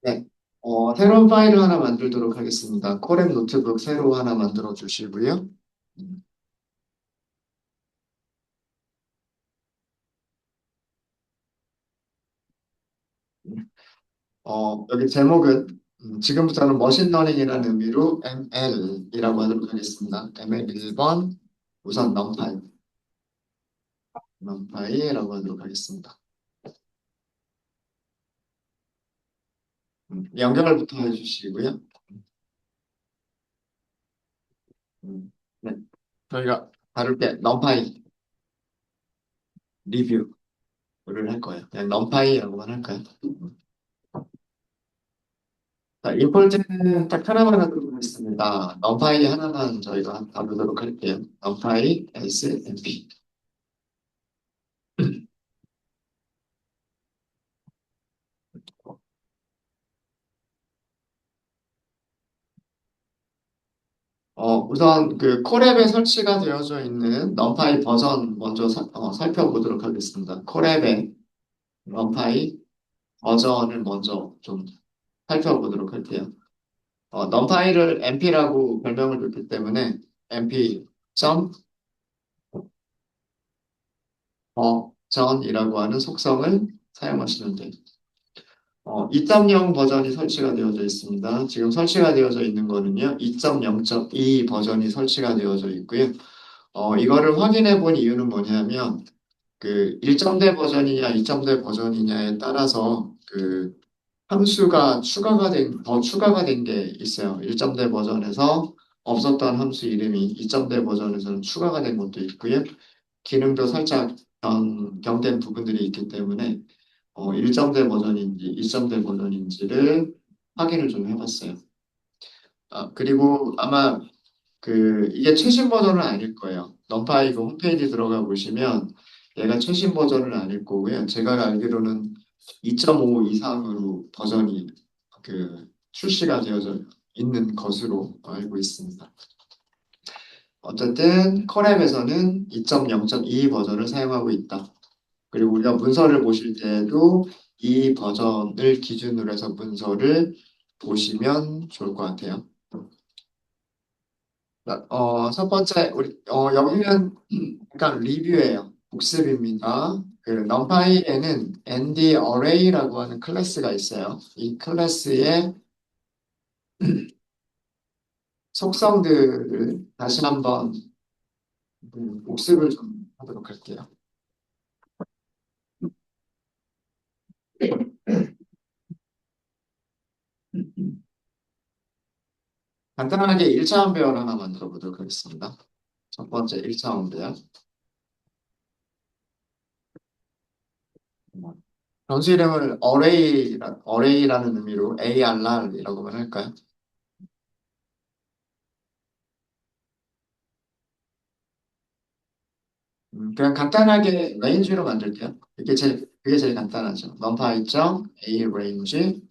네. 새로운 파일을 하나 만들도록 하겠습니다. 코랩 노트북 새로 하나 만들어 주시고요. 음, 여기 제목은 지금부터는 머신러닝이라는 의미로 ML이라고 하도록 하겠습니다. ML 1번 우선 넘파이라고 하도록 하겠습니다. 연결부터 해주시고요. 음, 네. 저희가 다룰 때 넘파이 리뷰를 할 거예요. 그냥 넘파이라고만 할까요? 자, 임폴트는 딱 하나만 하도록 하겠습니다. 넘파이 하나만 저희가 다루도록 할게요. 넘파이 SMP. 우선 그 콜앱에 설치가 되어져 있는 넘파이 버전 먼저 살펴보도록 하겠습니다. 콜앱의 넘파이 버전을 먼저 좀 살펴보도록 할게요. 넘파이를 MP라고 별명을 줬기 때문에 MP 버전이라고 하는 속성을 사용하시면 돼요. 2.0 버전이 설치가 되어져 있습니다. 지금 설치가 되어져 있는 거는요, 2.0.2 버전이 설치가 되어져 있고요. 이거를 확인해 본 이유는 뭐냐면, 그 1점대 버전이냐 2점대 버전이냐에 따라서 그 함수가 더 추가가 된 게 있어요. 1점대 버전에서 없었던 함수 이름이 2점대 버전에서는 추가가 된 것도 있고요. 기능도 살짝 변경된 부분들이 있기 때문에 1점대 버전인지 2점대 버전인지를 확인을 좀 해봤어요. 그리고 아마 이게 최신 버전은 아닐 거예요. 넘파이 그 홈페이지 들어가 보시면 얘가 최신 버전은 아닐 거고요. 제가 알기로는 2.5 이상으로 버전이 출시가 되어져 있는 것으로 알고 있습니다. 어쨌든 커랩에서는 2.0.2 버전을 사용하고 있다. 그리고 우리가 문서를 보실 때에도 이 버전을 기준으로 해서 문서를 보시면 좋을 것 같아요. 첫 번째, 여기는 약간 리뷰예요. 복습입니다. 그 numpy에는 ND Array라고 하는 클래스가 있어요. 이 클래스의 속성들을 다시 한번 복습을 좀 하도록 할게요. 간단하게 1차원 배열 하나 만들어 보도록 하겠습니다. 첫 번째 1차원 배열. 변수 이름을 array라는 의미로 ARR이라고만 할까요? 그냥 간단하게 range로 만들게요. 그게 제일 간단하죠. numpy.a range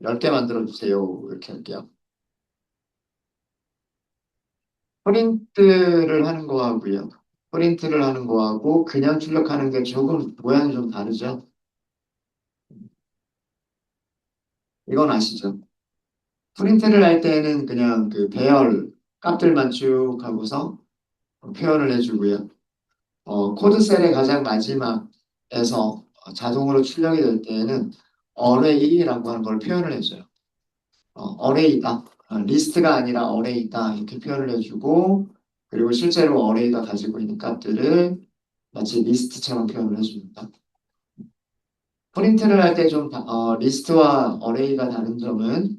10개 만들어 주세요. 이렇게 할게요. 프린트를 하는 거하고요. 프린트를 하는 거하고 그냥 출력하는 게 조금 모양이 좀 다르죠. 이건 아시죠? 프린트를 할 때는 그냥 그 배열 값들만 쭉 하고서 표현을 해주고요. 코드 셀의 가장 마지막에서 자동으로 출력이 될 때에는 array라고 하는 걸 표현을 해줘요. array다. 리스트가 아니라 array다. 이렇게 표현을 해주고, 그리고 실제로 array가 가지고 있는 값들을 마치 리스트처럼 표현을 해줍니다. 프린트를 할 때 좀, 리스트와 array가 다른 점은,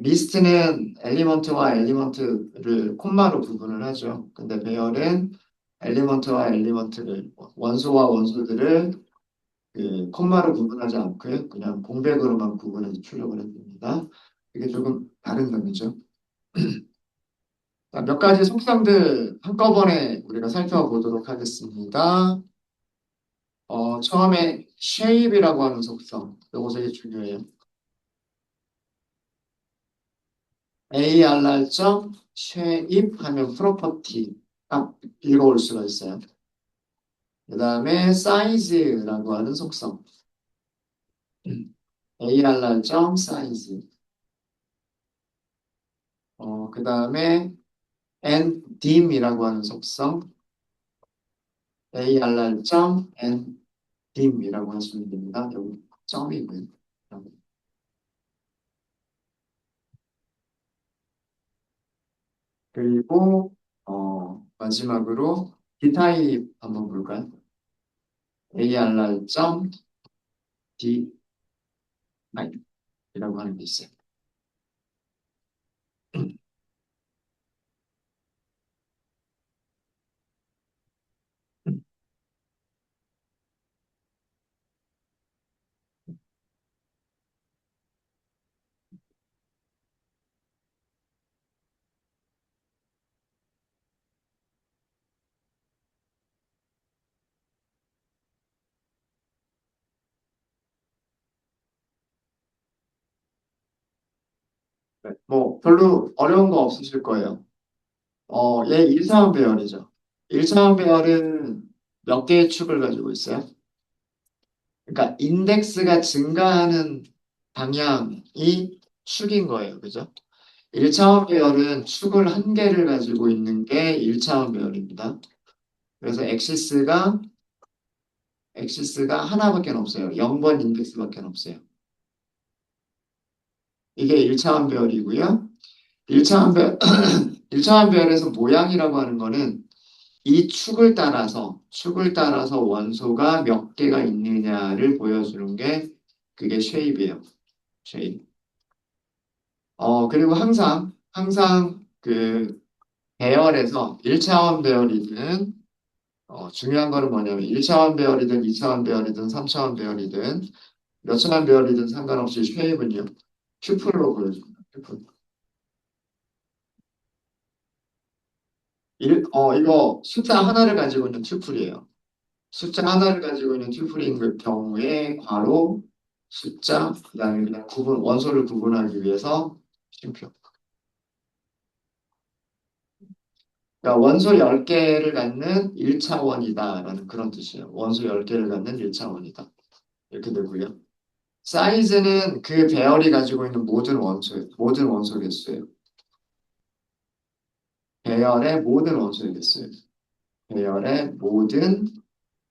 리스트는 엘리먼트와 엘리먼트를 콤마로 구분을 하죠. 근데 배열은 엘리먼트와 엘리먼트를, 원소와 원소들을 그 콤마로 구분하지 않고요. 그냥 공백으로만 구분해서 출력을 해줍니다. 이게 조금 다른 점이죠. 자, 몇 가지 속성들 한꺼번에 우리가 살펴보도록 하겠습니다. 처음에 shape이라고 하는 속성. 이거 되게 중요해요. arr.shape 하면 property 딱 읽어올 수가 있어요. 그 다음에 size라고 하는 속성. ARR 점 사이즈. 그 다음에 ndim이라고 하는 속성, ARR 점 ndim이라고 하시면 됩니다. 여기 점이고요. 그리고 마지막으로 d타입 한번 볼까요? ARR 점 d타입이라고 하는 게 있어요. 네, 뭐 별로 어려운 거 없으실 거예요. 얘 1차원 배열이죠. 1차원 배열은 몇 개의 축을 가지고 있어요? 그러니까 인덱스가 증가하는 방향이 축인 거예요. 그죠? 1차원 배열은 축을 한 개를 가지고 있는 게 1차원 배열입니다. 그래서 엑시스가 하나밖에 없어요. 0번 인덱스밖에 없어요. 이게 1차원 배열이고요. 1차원 배열, 1차원 배열에서 모양이라고 하는 거는 이 축을 따라서 원소가 몇 개가 있느냐를 보여주는 게 그게 쉐입이에요. 쉐입. 그리고 항상 그 배열에서 1차원 배열이든 중요한 거는 뭐냐면 1차원 배열이든 2차원 배열이든 3차원 배열이든 몇 차원 배열이든 상관없이 쉐입은요. 튜플로 보여줍니다. 튜플. 이거 숫자 하나를 가지고 있는 튜플이에요. 숫자 하나를 가지고 있는 튜플인 경우에 괄호, 숫자, 그다음에 그냥 원소를 구분하기 위해서 쉼표. 그러니까 원소 10개를 갖는 1차원이다라는 그런 뜻이에요. 원소 10개를 갖는 1차원이다. 이렇게 되고요. 사이즈는 그 배열이 가지고 있는 모든 원소 개수예요. 배열의 모든 원소의 개수예요. 배열의 모든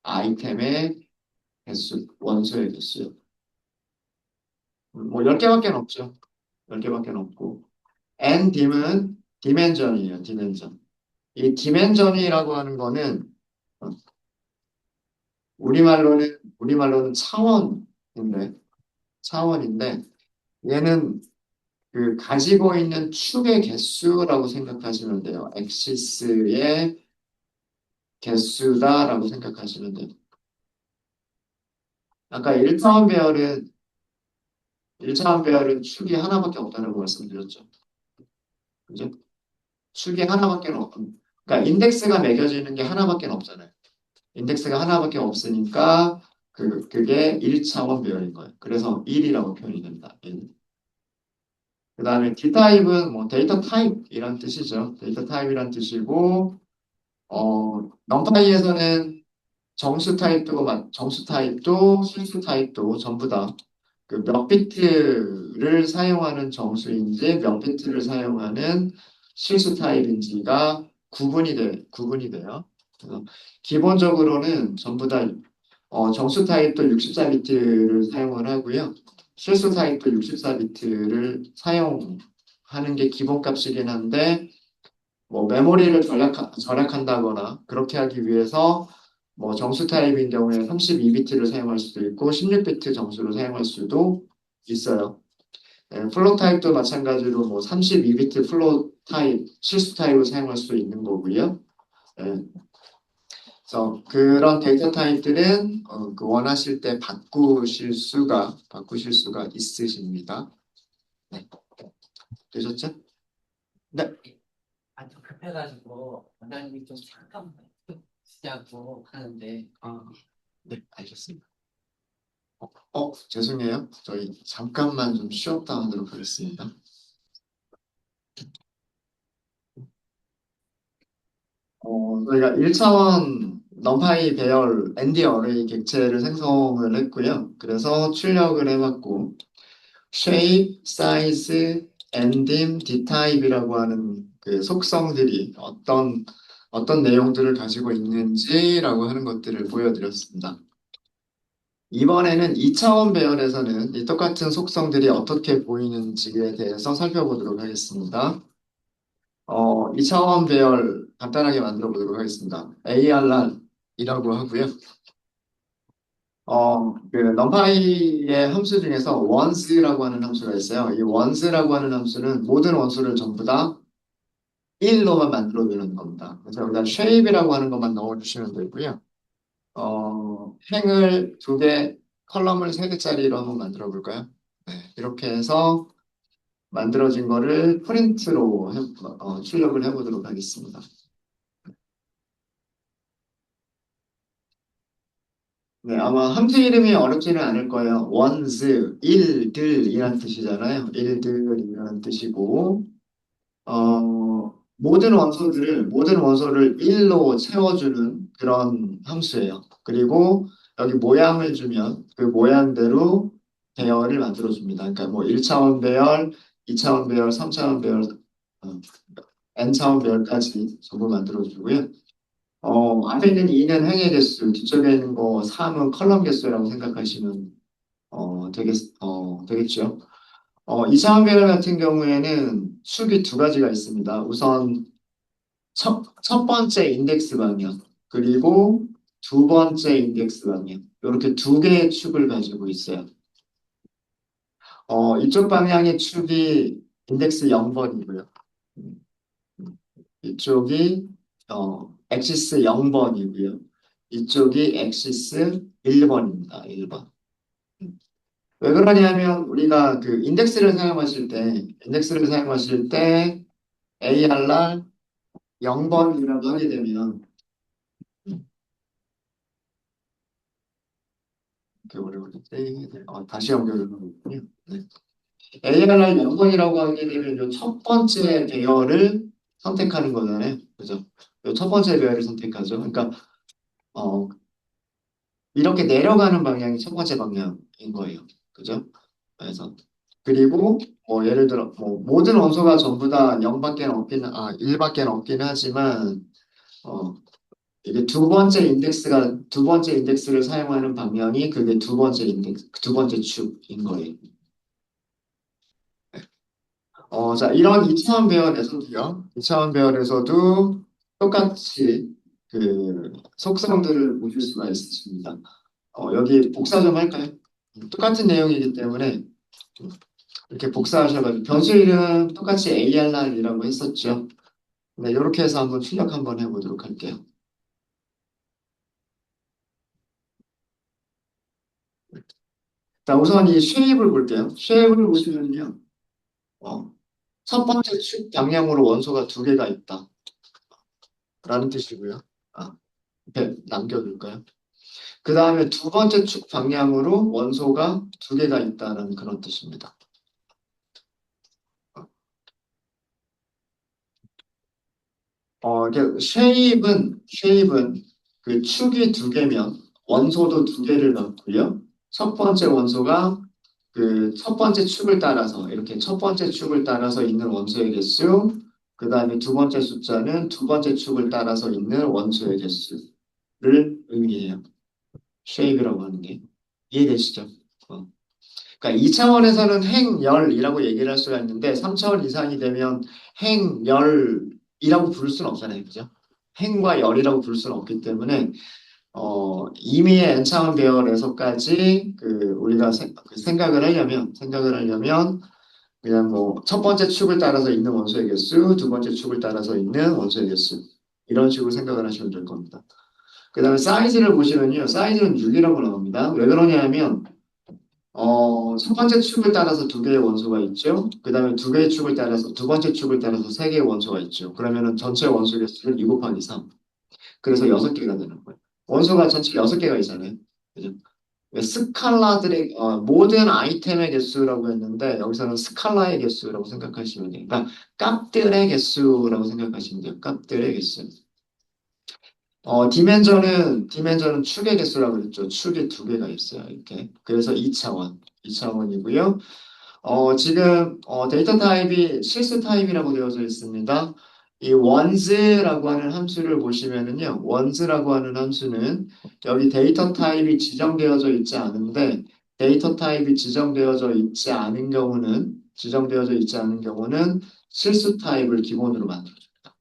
아이템의 개수, 원소의 개수요. 뭐 10개밖에 없죠. 10개밖에 없고. ndim은 디멘전이에요. 디멘전. 이 디멘전이라고 하는 거는 어, 우리말로는 차원인데 얘는 그 가지고 있는 축의 개수라고 생각하시면 돼요. 엑시스의 개수다라고 생각하시면 돼요. 아까 1차원 배열은 축이 하나밖에 없다고 말씀드렸죠. 그죠? 축이 하나밖에 그러니까 인덱스가 매겨지는 게 하나밖에 없잖아요. 인덱스가 하나밖에 없으니까 그게 1차원 배열인 거예요. 그래서 1이라고 표현이 됩니다. 1. 그 다음에 D타입은 뭐 데이터 타입이란 뜻이죠. 데이터 타입이란 뜻이고 넘파이에서는 정수 타입도 실수 타입도 전부 다 그 몇 비트를 사용하는 정수인지 몇 비트를 사용하는 실수 타입인지가 구분이 돼요. 그래서 기본적으로는 전부 다 정수 타입도 64비트를 사용을 하고요. 실수 타입도 64비트를 사용하는 게 기본값이긴 한데 뭐 메모리를 절약한다거나 그렇게 하기 위해서 뭐 정수 타입인 경우에 32비트를 사용할 수도 있고 16비트 정수를 사용할 수도 있어요. 플로 타입도 마찬가지로 뭐 32비트 플로 타입, 실수 타입을 사용할 수도 있는 거고요. 예, 그래서 그런 데이터 타입들은 그 원하실 때 바꾸실 수가 있으십니다. 네, 되셨죠? 네. 아, 좀 급해가지고 원장님이 좀 잠깐만 쓰자고 하는데 네, 알겠습니다. 죄송해요. 저희 잠깐만 좀 쉬었다 하도록 하겠습니다. 저희가 1차원 넘파이 배열 ND 어레이 객체를 생성을 했고요. 그래서 출력을 해봤고, shape, size, endim, dtype이라고 하는 그 속성들이 어떤 내용들을 가지고 있는지라고 하는 것들을 보여드렸습니다. 이번에는 2차원 배열에서는 이 똑같은 속성들이 어떻게 보이는지에 대해서 살펴보도록 하겠습니다. 2차원 배열 간단하게 만들어 보도록 하겠습니다. ARR이라고 하고요. 그 numpy의 함수 중에서 once라고 하는 함수가 있어요. 이 once라고 하는 함수는 모든 원소를 전부 다 1로만 만들어 주는 겁니다. 그래서 여기다 shape이라고 하는 것만 넣어주시면 되고요. 행을 두 개, 컬럼을 세 개짜리로 한번 만들어 볼까요? 네, 이렇게 해서 만들어진 거를 프린트로 출력을 해보도록 하겠습니다. 네, 아마 함수 이름이 어렵지는 않을 거예요. 원즈, 일들이라는 뜻이잖아요. 일들이라는 뜻이고, 모든 원소를 1로 채워주는 그런 함수예요. 그리고 여기 모양을 주면 그 모양대로 배열을 만들어줍니다. 그러니까 뭐 1차원 배열, 2차원 배열, 3차원 배열, 어, n차원 배열까지 전부 만들어주고요. 앞에 있는 2는 행의 개수, 뒤쪽에 있는 거 3은 컬럼 개수라고 생각하시면 되겠죠. 2차원 배열 같은 경우에는 축이 두 가지가 있습니다. 우선 첫 번째 인덱스 방향, 그리고 두 번째 인덱스 방향. 이렇게 두 개의 축을 가지고 있어요. 이쪽 방향의 축이 인덱스 0번이고요. 이쪽이 엑시스 0번이고요. 이쪽이 엑시스 1번입니다. 1번. 왜 그러냐면 우리가 그 인덱스를 사용하실 때 ARR 0번이라고 하게 되면 이렇게 오래 걸리지. 다시 연결을 하거든요. 네. ARR 0번이라고 하게 되면 요첫 번째 배열을 선택하는 거잖아요. 그죠? 요 첫 번째 배열을 선택하죠. 그러니까 어, 이렇게 내려가는 방향이 첫 번째 방향인 거예요. 그죠? 그래서 그리고 예를 들어 모든 원소가 전부 다 1밖에 없기는 하지만 어, 이게 두 번째 인덱스를 사용하는 방향이 그게 두 번째 축인 거예요. 자, 이런 2차원 배열에서도 똑같이 그 속성들을 보실 수가 있습니다. 여기 복사 좀 할까요? 똑같은 내용이기 때문에 이렇게 복사하셔가지고 변수 이름 똑같이 ARR이라고 했었죠. 네, 이렇게 해서 한번 출력 한번 해보도록 할게요. 자, 우선 이 쉐입을 볼게요. 쉐입을 보시면요. 어, 첫 번째 축 방향으로 원소가 두 개가 있다. 라는 뜻이고요. 이렇게 남겨둘까요? 그 다음에 두 번째 축 방향으로 원소가 두 개가 있다는 그런 뜻입니다. 이게 쉐입은 그 축이 두 개면 원소도 두 개를 갖고요. 첫 번째 원소가 그 첫 번째 축을 따라서 이렇게 첫 번째 축을 따라서 있는 원소의 개수, 그 다음에 두 번째 숫자는 두 번째 축을 따라서 있는 원소의 개수를 의미해요. 쉐입이라고 하는 게 이해되시죠? 어. 그러니까 2차원에서는 행열이라고 얘기를 할 수가 있는데 3차원 이상이 되면 행열이라고 부를 수는 없잖아요. 그죠? 행과 열이라고 부를 수는 없기 때문에 이미의 n차원 배열에서까지 우리가 그 생각을 하려면 그냥 뭐 첫 번째 축을 따라서 있는 원소의 개수, 두 번째 축을 따라서 있는 원소의 개수 이런 식으로 생각을 하시면 될 겁니다. 그 다음에 사이즈를 보시면요. 사이즈는 6이라고 나옵니다. 왜 그러냐면 첫 번째 축을 따라서 두 개의 원소가 있죠. 그 다음에 두 번째 축을 따라서 세 개의 원소가 있죠. 그러면은 전체 원소 개수는 2 곱하기 3. 그래서 6개가 되는 거예요. 원소가 전체 6개가 있잖아요. 그죠? 스칼라들의, 모든 아이템의 개수라고 했는데, 여기서는 스칼라의 개수라고 생각하시면 돼요. 그러니까 값들의 개수라고 생각하시면 돼요. 값들의 개수. 디멘전은 축의 개수라고 그랬죠. 축이 두 개가 있어요. 이렇게. 그래서 2차원이고요. 지금 데이터 타입이 실수 타입이라고 되어져 있습니다. 이 ones라고 하는 함수를 보시면은요, ones라고 하는 함수는 여기 데이터 타입이 지정되어져 있지 않은데 데이터 타입이 지정되어져 있지 않은 경우는 실수 타입을 기본으로 만들어줍니다.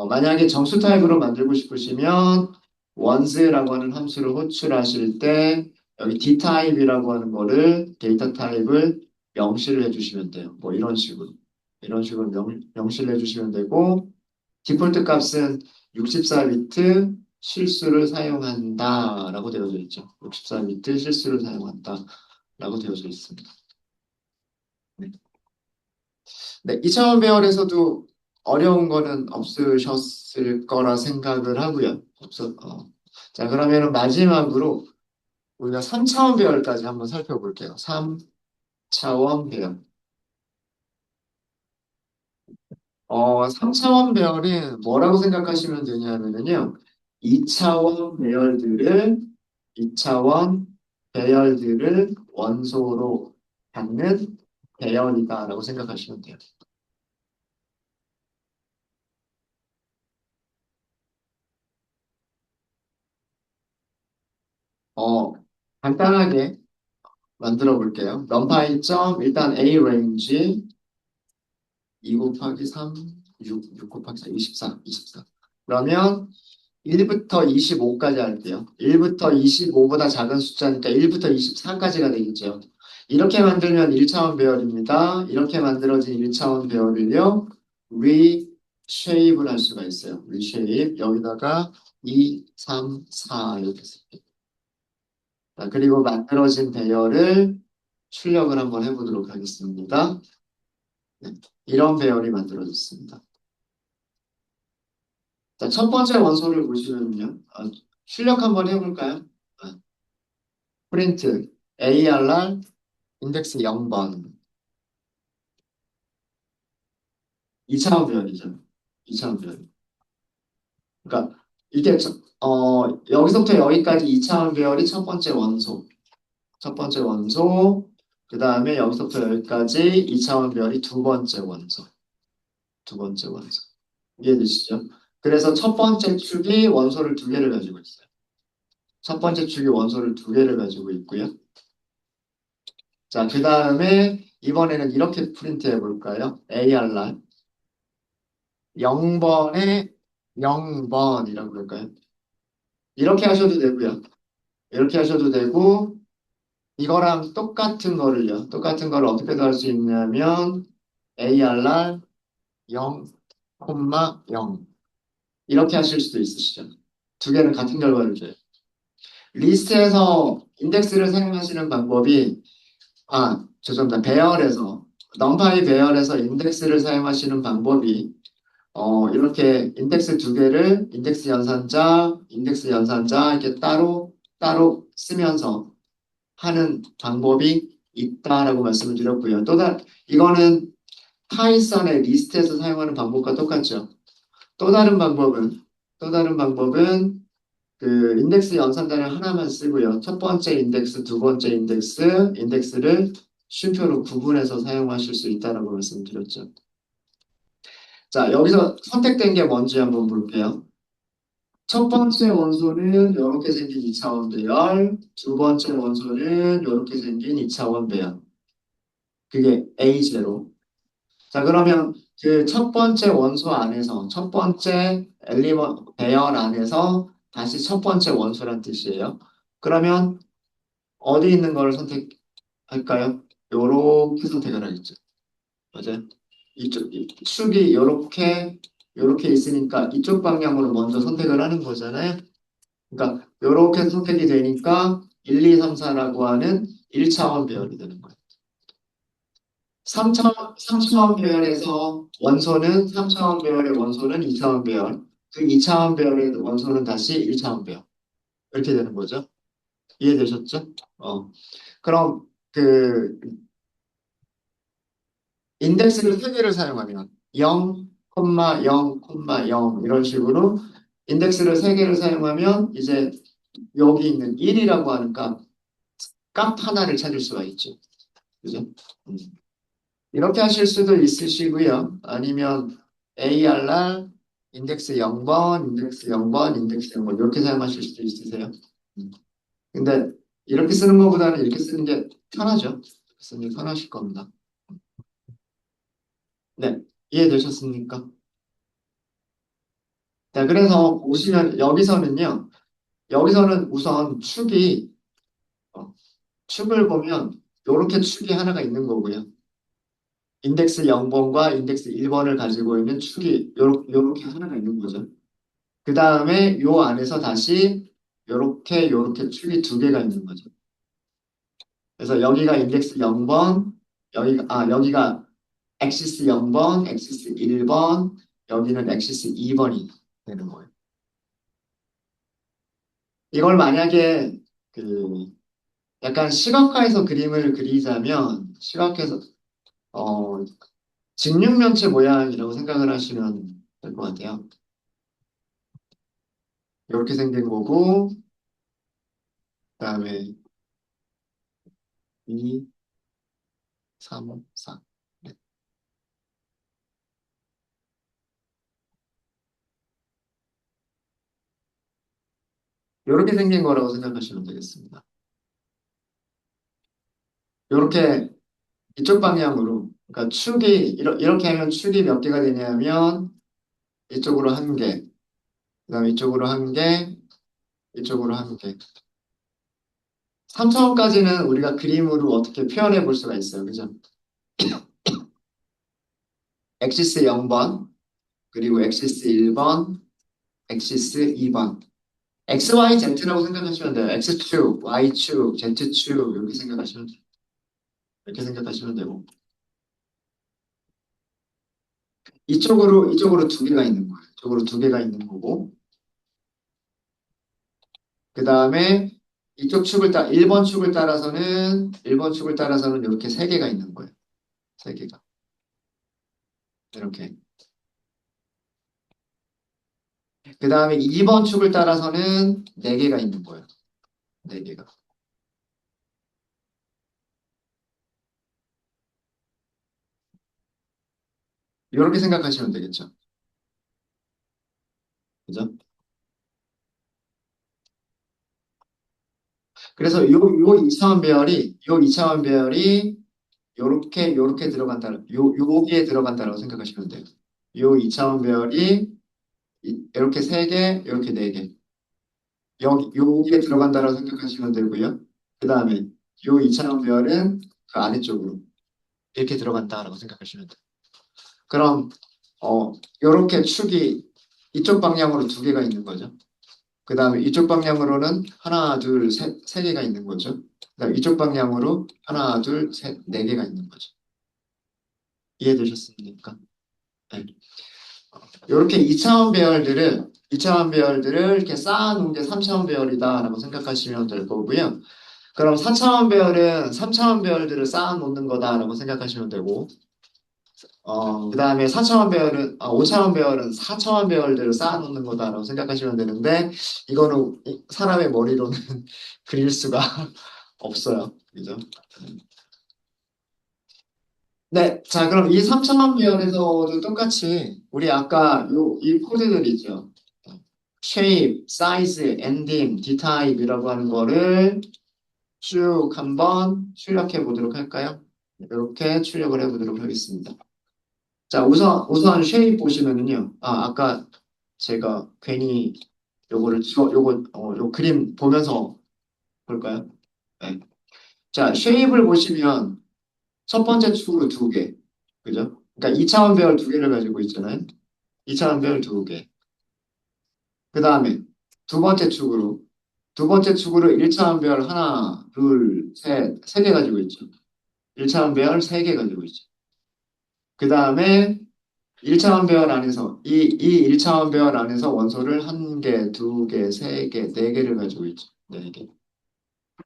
만약에 정수 타입으로 만들고 싶으시면 ones라고 하는 함수를 호출하실 때 여기 d 타입이라고 하는 거를 데이터 타입을 명시를 해주시면 돼요. 뭐 이런 식으로 명시를 해주시면 되고 디폴트 값은 64비트 실수를 사용한다라고 되어져 있죠. 64비트 실수를 사용한다라고 되어져 있습니다. 네, 이차원 배열에서도 어려운 거는 없으셨을 거라 생각을 하고요. 자, 그러면은 마지막으로 우리가 3차원 배열까지 한번 살펴볼게요. 3차원 배열. 3차원 배열은 뭐라고 생각하시면 되냐면요. 2차원 배열들을, 2차원 배열들을 원소로 갖는 배열이다라고 생각하시면 돼요. 어, 간단하게 만들어 볼게요. numPy 점 일단 A range 2 곱하기 3, 6 곱하기 4, 24. 그러면 1부터 25까지 할게요. 1부터 25보다 작은 숫자니까 1부터 24까지가 되겠죠. 이렇게 만들면 1차원 배열입니다. 이렇게 만들어진 1차원 배열을요. reshape를 할 수가 있어요. reshape 여기다가 2, 3, 4 이렇게 쓸게요. 자, 그리고 만들어진 배열을 출력을 한번 해보도록 하겠습니다. 네, 이런 배열이 만들어졌습니다. 자, 첫 번째 원소를 보시면요. 출력 한번 해볼까요? 아, 프린트 ARR 인덱스 0번 2차원 배열이죠. 2차원 배열. 그러니까 이게 여기서부터 여기까지 2차원 배열이 첫 번째 원소. 첫 번째 원소. 그 다음에 여기서부터 여기까지 2차원 배열이 두 번째 원소. 두 번째 원소. 이해되시죠? 그래서 첫 번째 축이 원소를 두 개를 가지고 있어요. 첫 번째 축이 원소를 두 개를 가지고 있고요. 자, 그 다음에 이번에는 이렇게 프린트 해볼까요? ARR 0번에 0번이라고 그럴까요? 이렇게 하셔도 되고요. 이렇게 하셔도 되고 이거랑 똑같은 거를 어떻게 할 수 있냐면 ARR 0, 0 이렇게 하실 수도 있으시죠. 두 개는 같은 결과를 줘요. 리스트에서 인덱스를 사용하시는 방법이 죄송합니다. 배열에서 넘파이 배열에서 인덱스를 사용하시는 방법이 이렇게 인덱스 두 개를 인덱스 연산자 이렇게 따로 쓰면서 하는 방법이 있다라고 말씀을 드렸고요. 이거는 파이썬의 리스트에서 사용하는 방법과 똑같죠. 또 다른 방법은 또 다른 방법은 그 인덱스 연산자를 하나만 쓰고요. 첫 번째 인덱스, 두 번째 인덱스를 쉼표로 구분해서 사용하실 수 있다라고 말씀드렸죠. 자, 여기서 선택된 게 뭔지 한번 볼게요. 첫 번째 원소는 이렇게 생긴 2차원 배열, 두 번째 원소는 이렇게 생긴 2차원 배열. 그게 A0. 자, 그러면 그 첫 번째 원소 안에서, 첫 번째 배열 안에서 다시 첫 번째 원소란 뜻이에요. 그러면 어디 있는 걸 선택할까요? 요렇게 선택을 하겠죠. 맞아요? 이 축이 요렇게 있으니까 이쪽 방향으로 먼저 선택을 하는 거잖아요. 그러니까 요렇게 선택이 되니까 1, 2, 3, 4라고 하는 1차원 배열이 되는 거예요. 3차원 배열에서 3차원 배열의 원소는 2차원 배열. 그 2차원 배열의 원소는 다시 1차원 배열. 이렇게 되는 거죠. 이해되셨죠? 그럼 그 인덱스를 세 개를 사용하면 0, 0, 0 이런 식으로 인덱스를 세 개를 사용하면 이제 여기 있는 1이라고 하는 값 하나를 찾을 수가 있죠. 그죠? 음. 이렇게 하실 수도 있으시고요. 아니면 ARR 인덱스 0번, 인덱스 0번, 인덱스 0번 이렇게 사용하실 수도 있으세요. 음. 근데 이렇게 쓰는 것보다는 이렇게 쓰는 게 편하죠. 이렇게 쓰는 게 편하실 겁니다. 네, 이해되셨습니까? 자, 그래서 보시면 여기서는 우선 어, 축을 보면 이렇게 축이 하나가 있는 거고요. 인덱스 0번과 인덱스 1번을 가지고 있는 축이 요렇게 하나가 있는 거죠. 그 다음에 요 안에서 다시 요렇게 축이 두 개가 있는 거죠. 그래서 여기가 인덱스 0번, 여기가 엑시스 0번, 엑시스 1번, 여기는 엑시스 2번이 되는 거예요. 이걸 만약에 그 약간 시각화해서 그림을 그리자면 어, 직육면체 모양이라고 생각을 하시면 될 것 같아요. 이렇게 생긴 거고 그다음에 2, 3, 4. 네. 이렇게 생긴 거라고 생각하시면 되겠습니다. 이렇게 이쪽 방향으로 그러니까 이렇게 하면 축이 몇 개가 되냐면 이쪽으로 한 개, 그다음에 이쪽으로 한 개, 이쪽으로 한 개. 3차원까지는 우리가 그림으로 어떻게 표현해 볼 수가 있어요. 그죠? 엑시스 0번, 그리고 엑시스 1번, 엑시스 2번. XYZ라고 생각하시면 돼요. X축, Y축, Z축 이렇게 생각하시면 되고 이쪽으로 두 개가 있는 거예요. 이쪽으로 두 개가 있는 거고 그 다음에 1번 축을 따라서는 이렇게 세 개가 있는 거예요. 세 개가 이렇게 그 다음에 2번 축을 따라서는 네 개가 있는 거예요. 네 개가 이렇게 생각하시면 되겠죠. 그죠? 그래서 요 2차원 배열이 요렇게 여기에 들어간다라고 생각하시면 돼요. 요 2차원 배열이 이렇게 세 개, 이렇게 네 개. 여기에 들어간다라고 생각하시면 되고요. 그 다음에 요 2차원 배열은 그 아래쪽으로 이렇게 들어간다라고 생각하시면 돼요. 그럼, 요렇게 축이 이쪽 방향으로 두 개가 있는 거죠. 그 다음에 이쪽 방향으로는 하나, 둘, 세 개가 있는 거죠. 그다음에 이쪽 방향으로 하나, 둘, 셋, 네 개가 있는 거죠. 이해되셨습니까? 네. 이렇게 2차원 배열들을 이렇게 쌓아놓은 게 3차원 배열이다라고 생각하시면 될 거고요. 그럼 4차원 배열은 3차원 배열들을 쌓아놓는 거다라고 생각하시면 되고, 그 다음에 5차원 배열은 4차원 배열들을 쌓아놓는 거다라고 생각하시면 되는데, 이거는 사람의 머리로는 그릴 수가 없어요. 그죠? 네, 자, 그럼 이 3차원 배열에서도 똑같이, 우리 아까 이 코드들 있죠? shape, size, ending, dtype이라고 하는 거를 쭉 한번 출력해 보도록 할까요? 이렇게 출력을 해 보도록 하겠습니다. 자, 우선 shape 보시면은요. 아까 제가 괜히 요 그림 보면서 볼까요? 네. 자, shape를 보시면 첫 번째 축으로 두 개. 그죠? 그러니까 2차원 배열 두 개를 가지고 있잖아요. 2차원 배열 두 개. 그 다음에 두 번째 축으로 두 번째 축으로 1차원 배열 하나, 둘, 셋, 세 개 가지고 있죠. 1차원 배열 세 개 가지고 있죠. 그 다음에 1차원 배열 안에서 이 1차원 배열 안에서 원소를 한 개, 두 개, 세 개, 네 개를 가지고 있죠. 네 개.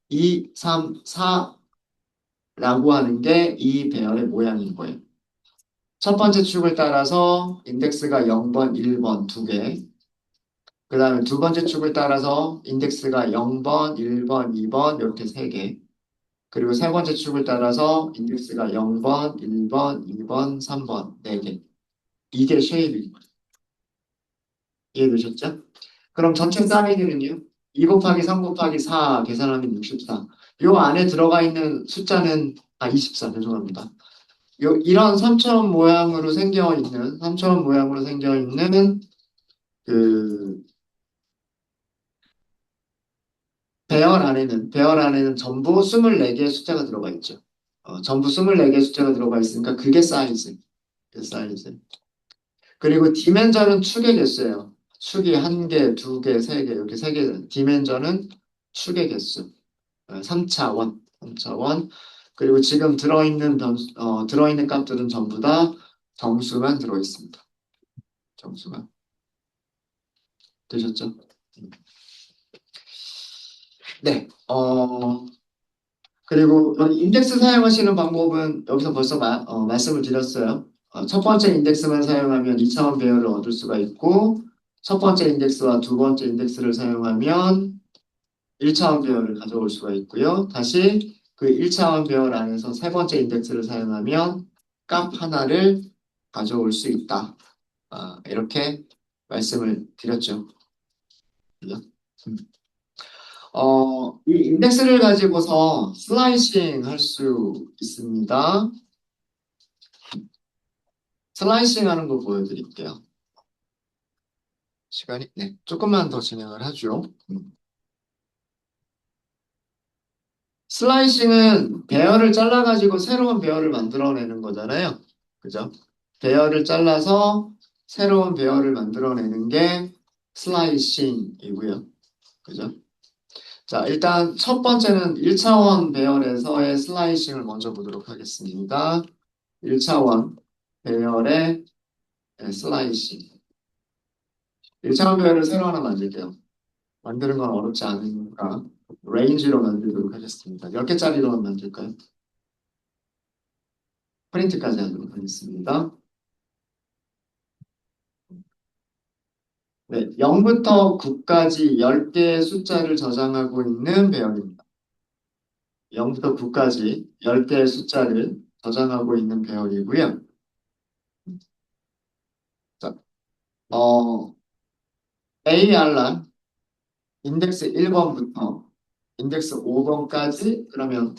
2, 3, 4라고 하는 게 이 배열의 모양인 거예요. 첫 번째 축을 따라서 인덱스가 0번, 1번 두 개. 그 다음에 두 번째 축을 따라서 인덱스가 0번, 1번, 2번 이렇게 세 개. 그리고 세 번째 축을 따라서 인덱스가 0번, 1번, 2번, 3번, 4개. 이게 쉐입인 거예요. 이해되셨죠? 그럼 전체 사이즈는요? 2 곱하기 3 곱하기 4 계산하면 64. 요 안에 들어가 있는 숫자는 24. 죄송합니다. 이런 삼처럼 모양으로 생겨 있는 그 배열 안에는 전부 24개의 숫자가 들어가 있죠. 전부 24개의 숫자가 들어가 있으니까 그게 사이즈. 그게 사이즈. 그리고 디멘전은 축의 개수예요. 축이 한 개, 두 개, 세 개, 이렇게 세 개. 디멘전은 축의 개수. 3차원. 3차원. 그리고 지금 들어있는 값들은 전부 다 정수만 들어있습니다. 정수만. 되셨죠? 네. 그리고 여기 인덱스 사용하시는 방법은 여기서 벌써 말씀을 드렸어요. 첫 번째 인덱스만 사용하면 2차원 배열을 얻을 수가 있고, 첫 번째 인덱스와 두 번째 인덱스를 사용하면 1차원 배열을 가져올 수가 있고요. 다시 그 1차원 배열 안에서 세 번째 인덱스를 사용하면 값 하나를 가져올 수 있다. 이렇게 말씀을 드렸죠. 그죠? 이 인덱스를 가지고서 슬라이싱 할 수 있습니다. 슬라이싱 하는 거 보여드릴게요. 네, 조금만 더 진행을 하죠. 슬라이싱은 배열을 잘라가지고 새로운 배열을 만들어내는 거잖아요. 그죠? 배열을 잘라서 새로운 배열을 만들어내는 게 슬라이싱이고요. 그죠? 자, 일단 첫 번째는 1차원 배열에서의 슬라이싱을 먼저 보도록 하겠습니다. 1차원 배열의 슬라이싱. 1차원 배열을 새로 하나 만들게요. 만드는 건 어렵지 않으니까 레인지로 만들도록 하겠습니다. 몇 개짜리로 만들까요? 프린트까지 하도록 하겠습니다. 네, 0부터 9까지 10개의 숫자를 저장하고 있는 배열입니다. 0부터 9까지 10개의 숫자를 저장하고 있는 배열이고요. 자, AR란 인덱스 1번부터 인덱스 5번까지 그러면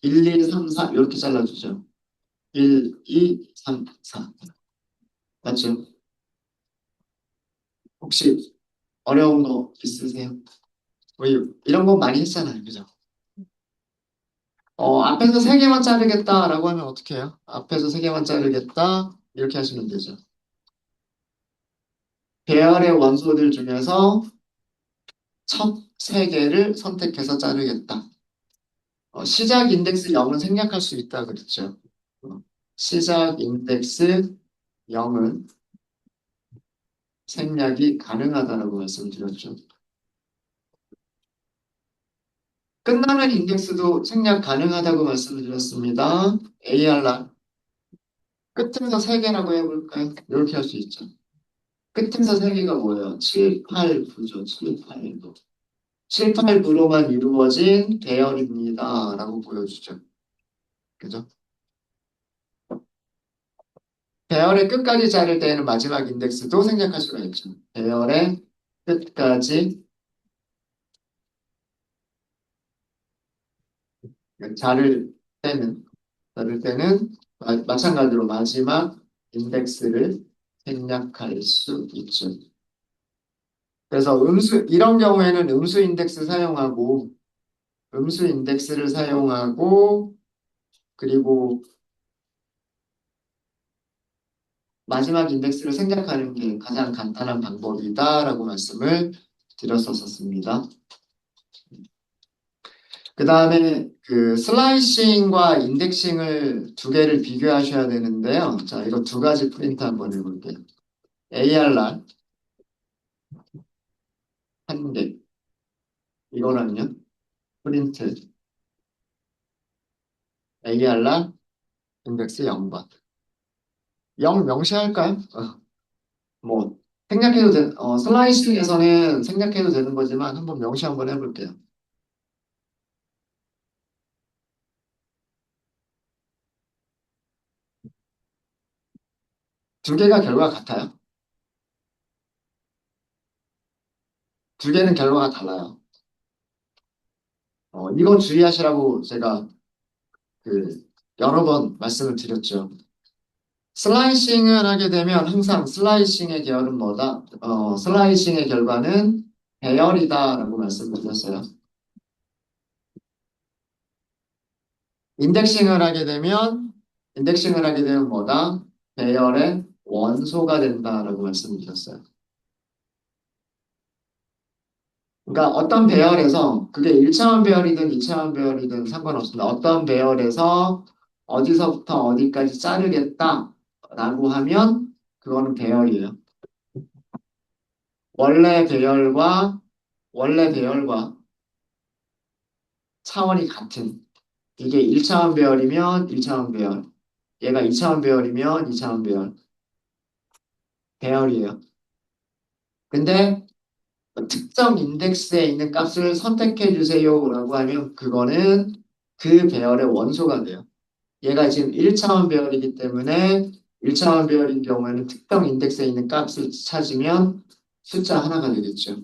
1, 2, 3, 4 이렇게 잘라주죠. 1, 2, 3, 4 맞죠? 혹시 어려운 거 있으세요? 이런 거 많이 했잖아요. 그죠? 앞에서 세 개만 자르겠다라고 하면 어떻게 해요? 앞에서 세 개만 자르겠다. 이렇게 하시면 되죠. 배열의 원소들 중에서 첫 세 개를 선택해서 자르겠다. 시작 인덱스 0은 생략할 수 있다 그랬죠. 어, 시작 인덱스 0은 생략이 가능하다라고 말씀드렸죠. 끝나는 인덱스도 생략 가능하다고 말씀을 드렸습니다. AR랑 끝에서 세 개라고 해볼까요? 이렇게 할 수 있죠. 끝에서 세 개가 뭐예요? 7, 8, 9죠. 7, 8, 9. 7, 8, 9로만 이루어진 배열입니다. 라고 보여주죠. 그죠? 배열의 끝까지 자를 때에는 마지막 인덱스도 생략할 수가 있죠. 배열의 끝까지 자를 때는, 마찬가지로 마지막 인덱스를 생략할 수 있죠. 그래서 이런 경우에는 음수 인덱스를 사용하고, 그리고 마지막 인덱스를 생략하는 게 가장 간단한 방법이다라고 말씀을 드렸었습니다. 그 다음에 그 슬라이싱과 인덱싱을 두 개를 비교하셔야 되는데요. 자, 이거 두 가지 프린트 한번 해볼게요. AR란 한 개. 이거랑요. 프린트 AR란 인덱스 0번. 0 명시할까요? 뭐 슬라이싱에서는 생략해도 되는 거지만 한번 명시 한번 해볼게요. 두 개가 결과가 같아요. 두 개는 결과가 달라요. 이거 주의하시라고 제가 그 여러 번 말씀을 드렸죠. 슬라이싱을 하게 되면 항상 슬라이싱의 계열은 뭐다? 슬라이싱의 결과는 배열이다라고 말씀을 드렸어요. 인덱싱을 하게 되면 인덱싱을 하게 되면 뭐다? 배열의 원소가 된다라고 말씀을 드렸어요. 그러니까 어떤 배열에서 그게 1차원 배열이든 2차원 배열이든 상관없습니다. 어떤 배열에서 어디서부터 어디까지 자르겠다라고 하면 그거는 배열이에요. 원래 배열과 원래 배열과 차원이 같은 이게 1차원 배열이면 1차원 배열 얘가 2차원 배열이면 2차원 배열 배열이에요. 근데 특정 인덱스에 있는 값을 선택해 주세요라고 하면 그거는 그 배열의 원소가 돼요. 얘가 지금 1차원 배열이기 때문에 1차원 배열인 경우에는 특정 인덱스에 있는 값을 찾으면 숫자 하나가 되겠죠.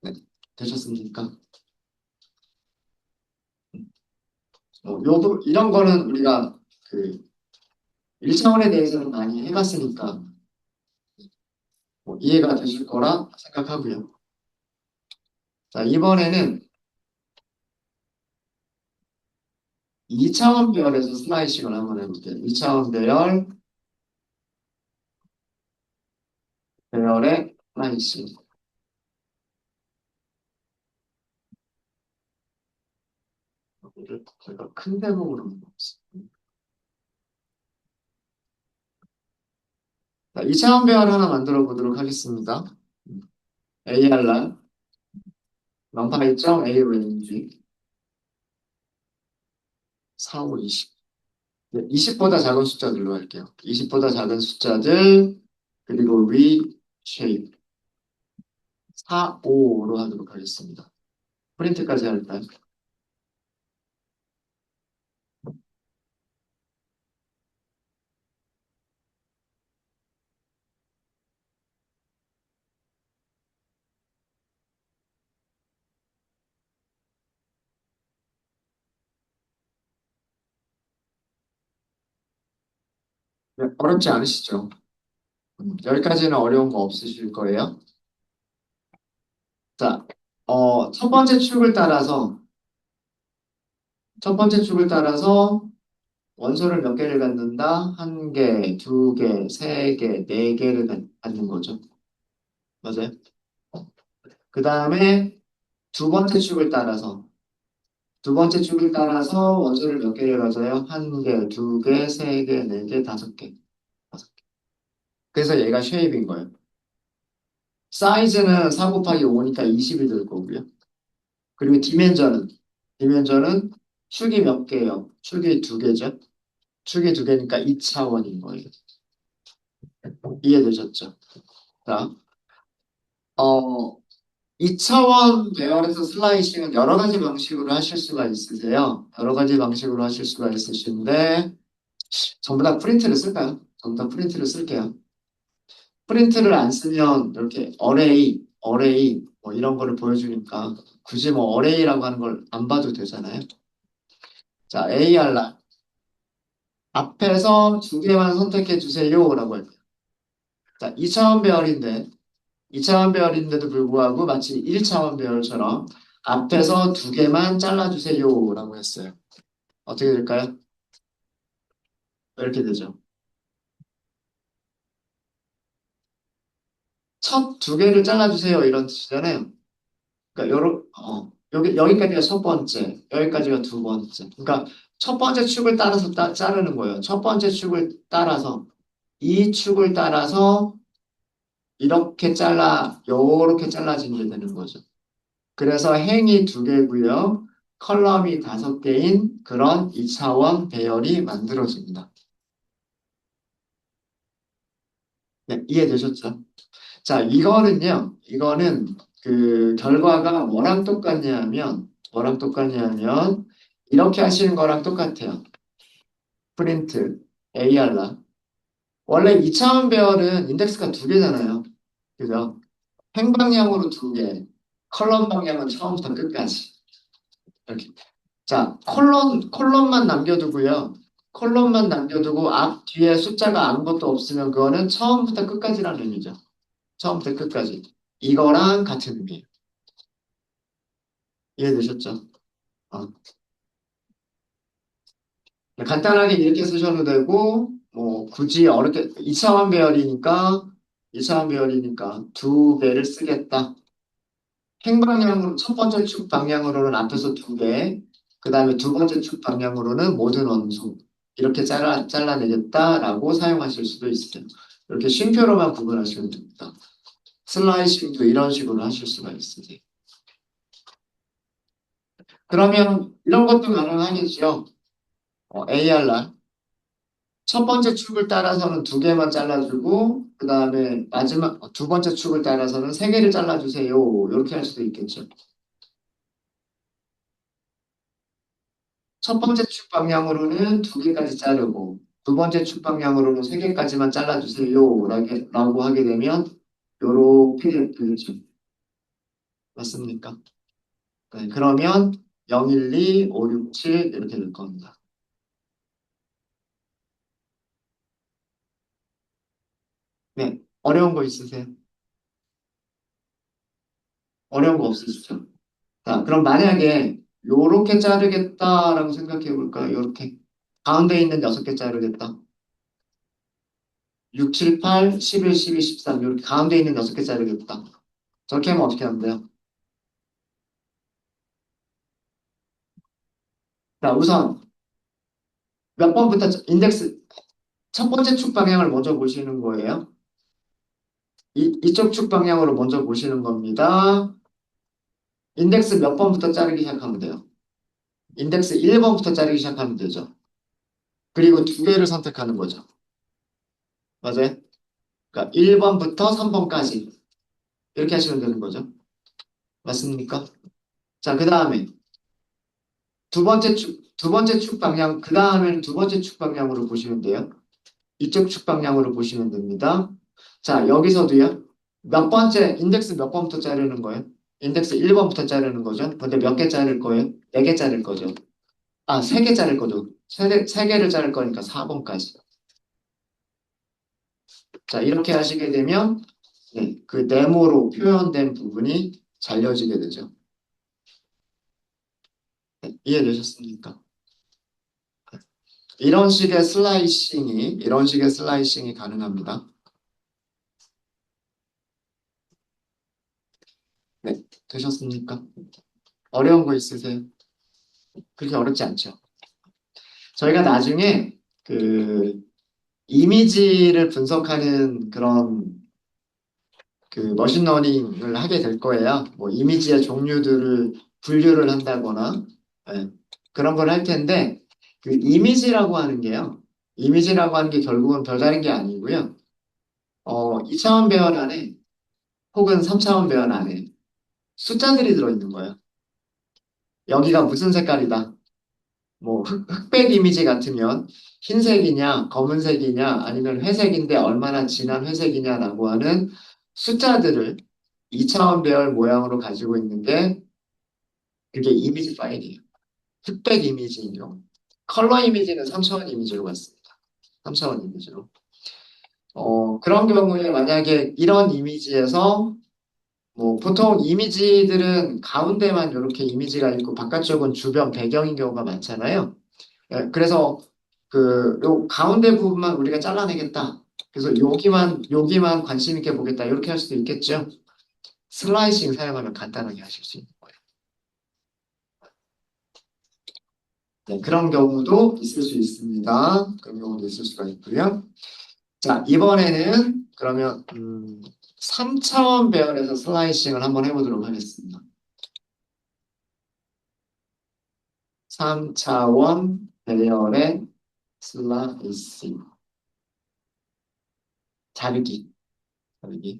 네, 되셨습니까? 이런 거는 우리가 그 1차원에 대해서는 많이 해봤으니까 이해가 되실 거라 생각하고요. 자, 이번에는 2차원 배열에서 슬라이싱을 한번 해볼게요. 2차원 배열의 슬라이싱. 이를 제가 큰 대목으로 해보겠습니다. 자, 2차원 배열 하나 만들어 보도록 하겠습니다. AR란 non-파이점 A range 4, 5, 20. 20보다 작은 숫자들로 할게요. 20보다 작은 숫자들 그리고 reshape 4, 5로 하도록 하겠습니다. 프린트까지 할까요? 네, 어렵지 않으시죠? 여기까지는 어려운 거 없으실 거예요. 자, 첫 번째 축을 따라서 첫 번째 축을 따라서 원소를 몇 개를 갖는다? 한 개, 두 개, 세 개, 네 개를 갖는 거죠. 맞아요? 그 다음에 두 번째 축을 따라서 두 번째 축을 따라서 원소를 몇 개를 가져요? 한 개, 두 개, 세 개, 네 개, 다섯 개. 다섯 개. 그래서 얘가 쉐입인 거예요. 사이즈는 4 곱하기 5니까 20이 될 거고요. 그리고 디멘전은 축이 몇 개예요? 축이 두 개죠. 축이 두 개니까 2차원인 거예요. 이해되셨죠? 자, 어, 2차원 배열에서 슬라이싱은 여러 가지 방식으로 하실 수가 있으세요. 여러 가지 방식으로 하실 수가 있으신데, 전부 다 프린트를 쓸까요? 전부 다 프린트를 쓸게요. 프린트를 안 쓰면 이렇게 어레이 뭐 이런 거를 보여주니까 굳이 뭐 어레이라고 하는 걸 안 봐도 되잖아요. 자, AR란 앞에서 두 개만 선택해 주세요라고 할게요. 자, 2차원 배열인데도 불구하고 마치 1차원 배열처럼 앞에서 두 개만 잘라주세요라고 했어요. 어떻게 될까요? 이렇게 되죠. 첫 두 개를 잘라주세요 이런 뜻이잖아요. 그러니까 여기까지가 첫 번째, 여기까지가 두 번째. 그러니까 첫 번째 축을 따라서 자르는 거예요. 첫 번째 축을 따라서 이 축을 따라서 요렇게 잘라지게 되는 거죠. 그래서 행이 두 개고요. 컬럼이 다섯 개인 그런 2차원 배열이 만들어집니다. 네, 이해되셨죠? 자, 이거는 그 결과가 뭐랑 똑같냐면, 이렇게 하시는 거랑 똑같아요. 프린트. AR라. 원래 2차원 배열은 인덱스가 두 개잖아요. 그죠? 횡방향으로 두 개, 컬럼 방향은 처음부터 끝까지. 이렇게. 자, 콜론만 남겨두고요. 콜론만 남겨두고 앞, 뒤에 숫자가 아무것도 없으면 그거는 처음부터 끝까지라는 의미죠. 처음부터 끝까지. 이거랑 같은 의미예요. 이해되셨죠? 어. 간단하게 이렇게 쓰셔도 되고, 뭐, 굳이 어렵게, 2차원 배열이니까, 2차원 배열이니까 두 개를 쓰겠다. 행방향으로, 첫 번째 축 방향으로는 앞에서 두 개, 그 다음에 두 번째 축 방향으로는 모든 원소. 이렇게 잘라내겠다라고 사용하실 수도 있어요. 이렇게 쉼표로만 구분하시면 됩니다. 슬라이싱도 이런 식으로 하실 수가 있으세요. 그러면 이런 것도 가능하겠죠. ARR. 첫 번째 축을 따라서는 두 개만 잘라주고, 그 다음에 마지막, 두 번째 축을 따라서는 세 개를 잘라주세요. 이렇게 할 수도 있겠죠. 첫 번째 축 방향으로는 두 개까지 자르고, 두 번째 축 방향으로는 세 개까지만 잘라주세요. 라고 하게 되면, 요렇게 되죠. 맞습니까? 네, 그러면 0, 1, 2, 5, 6, 7 이렇게 될 겁니다. 네, 어려운 거 있으세요? 어려운 거 없으시죠? 자, 그럼 만약에 요렇게 자르겠다라고 생각해 볼까요? 요렇게. 가운데 있는 6개 자르겠다. 6, 7, 8, 11, 12, 13 이렇게 가운데 있는 6개 자르겠다. 저렇게 하면 어떻게 하면 돼요? 자, 우선 몇 번부터 인덱스 첫 번째 축 방향을 먼저 보시는 거예요. 이쪽 축 방향으로 먼저 보시는 겁니다. 인덱스 몇 번부터 자르기 시작하면 돼요. 인덱스 1번부터 자르기 시작하면 되죠. 그리고 두 개를 선택하는 거죠. 맞아요? 그러니까 1번부터 3번까지 이렇게 하시면 되는 거죠. 맞습니까? 자, 그 다음에 두 번째 축 방향, 그 다음에는 두 번째 축 방향으로 보시면 돼요. 이쪽 축 방향으로 보시면 됩니다. 자, 여기서도요. 몇 번째, 인덱스 몇 번부터 자르는 거예요? 인덱스 1번부터 자르는 거죠. 근데 몇 개 자를 거예요? 4개 자를 거죠. 아, 3개 자를 거죠. 세 개를 자를 거니까 4번까지. 자, 이렇게 하시게 되면 네, 그 네모로 표현된 부분이 잘려지게 되죠. 네, 이해되셨습니까? 이런 식의 슬라이싱이 가능합니다. 네, 되셨습니까? 어려운 거 있으세요? 그렇게 어렵지 않죠. 저희가 나중에 그 이미지를 분석하는 그런 그 머신러닝을 하게 될 거예요. 뭐 이미지의 종류들을 분류를 한다거나 예, 그런 걸 할 텐데 그 이미지라고 하는 게요. 이미지라고 하는 게 결국은 별다른 게 아니고요. 2차원 배열 안에 혹은 3차원 배열 안에 숫자들이 들어있는 거예요. 여기가 무슨 색깔이다. 뭐 흑백 이미지 같으면 흰색이냐 검은색이냐 아니면 회색인데 얼마나 진한 회색이냐라고 하는 숫자들을 2차원 배열 모양으로 가지고 있는 게 그게 이미지 파일이에요. 흑백 이미지인 경우. 컬러 이미지는 3차원 이미지로 갔습니다. 3차원 이미지로. 그런 경우에 만약에 이런 이미지에서 뭐 보통 이미지들은 가운데만 이렇게 이미지가 있고 바깥쪽은 주변 배경인 경우가 많잖아요. 예, 그래서 요 가운데 부분만 우리가 잘라내겠다. 그래서 여기만 관심 있게 보겠다. 이렇게 할 수도 있겠죠. 슬라이싱 사용하면 간단하게 하실 수 있는 거예요. 네, 그런 경우도 있을 수 있습니다. 그런 경우도 있을 수가 있고요. 자, 이번에는 그러면 3차원 배열에서 슬라이싱을 한번 해보도록 하겠습니다. 3차원 배열의 슬라이싱. 자르기. 자르기.